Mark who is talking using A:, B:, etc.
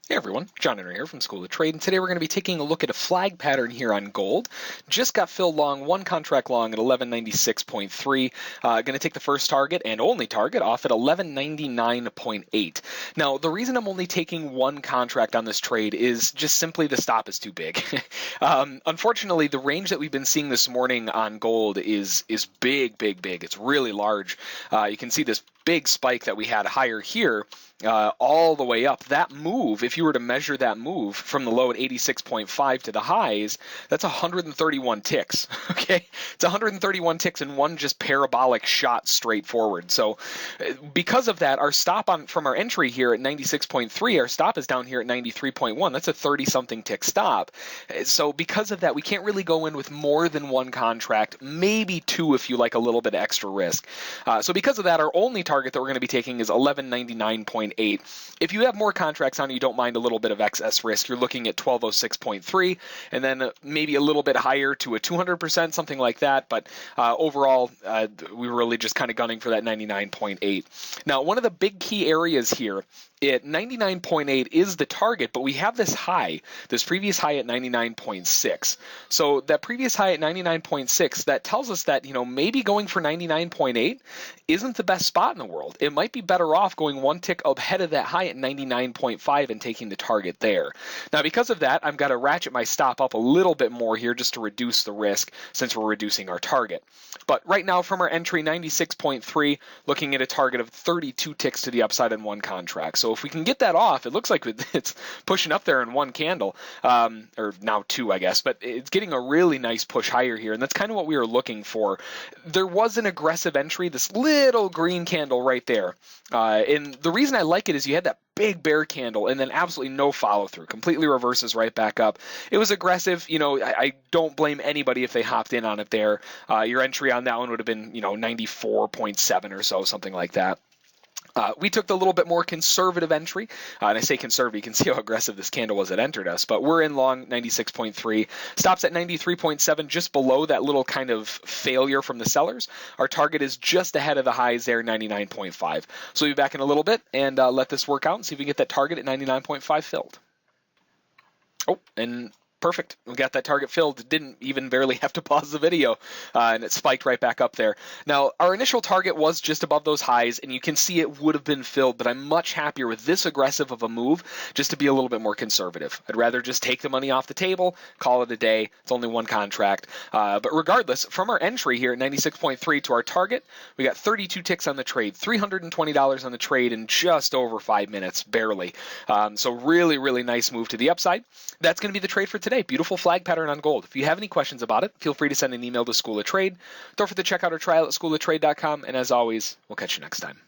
A: Hey everyone, John Henry here from School of Trade, and today we're going to be taking a look at a flag pattern here on gold. Just got filled long, one contract long at 1196.3. Going to take the first target and only target off at 1199.8. Now, the reason I'm only taking one contract on this trade is just simply the stop is too big. Unfortunately, the range that we've been seeing this morning on gold is big, big, big. It's really large. You can see this big spike that we had higher here all the way up. That move, if you were to measure that move from the low at 86.5 to the highs, that's 131 ticks. Okay, it's 131 ticks in one just parabolic shot straight forward. So because of that, our stop on from our entry here at 96.3, our stop is down here at 93.1. That's a 30-something tick stop. So because of that, we can't really go in with more than one contract, maybe two if you like a little bit of extra risk. So because of that, our only target that we're going to be taking is 1199.8. If you have more contracts on, you don't mind a little bit of excess risk. You're looking at 1206.3, and then maybe a little bit higher to a 200%, something like that. But overall, we were really just kind of gunning for that 99.8. Now, one of the big key areas here at 99.8 is the target, but we have this high, this previous high at 99.6. So that previous high at 99.6, that tells us that, maybe going for 99.8 isn't the best spot in the world. It might be better off going one tick ahead of that high at 99.5 and taking the target there. Now, because of that, I've got to ratchet my stop up a little bit more here just to reduce the risk since we're reducing our target. But right now from our entry, 96.3, looking at a target of 32 ticks to the upside in one contract. So if we can get that off, it looks like it's pushing up there in one candle, or now two, I guess, but it's getting a really nice push higher here, and that's kind of what we were looking for. There was an aggressive entry, this little green candle right there, and the reason I like it is you had that big bear candle and then absolutely no follow through, completely reverses right back up. It was aggressive. I don't blame anybody if they hopped in on it there. Your entry on that one would have been 94.7 or so, something like that. We took the little bit more conservative entry, and I say conservative, you can see how aggressive this candle was that entered us, but we're in long 96.3, stops at 93.7, just below that little kind of failure from the sellers. Our target is just ahead of the highs there, 99.5. So we'll be back in a little bit and let this work out and see if we can get that target at 99.5 filled. Oh, and perfect. We got that target filled. Didn't even barely have to pause the video, and it spiked right back up there. Now, our initial target was just above those highs, and you can see it would have been filled, but I'm much happier with this aggressive of a move just to be a little bit more conservative. I'd rather just take the money off the table, call it a day. It's only one contract. But regardless, from our entry here at 96.3 to our target, we got 32 ticks on the trade, $320 on the trade in just over 5 minutes, barely. So really, really nice move to the upside. That's going to be the trade for today. Beautiful flag pattern on gold. If you have any questions about it, feel free to send an email to School of Trade. Don't forget to check out our trial at schooloftrade.com. And as always, we'll catch you next time.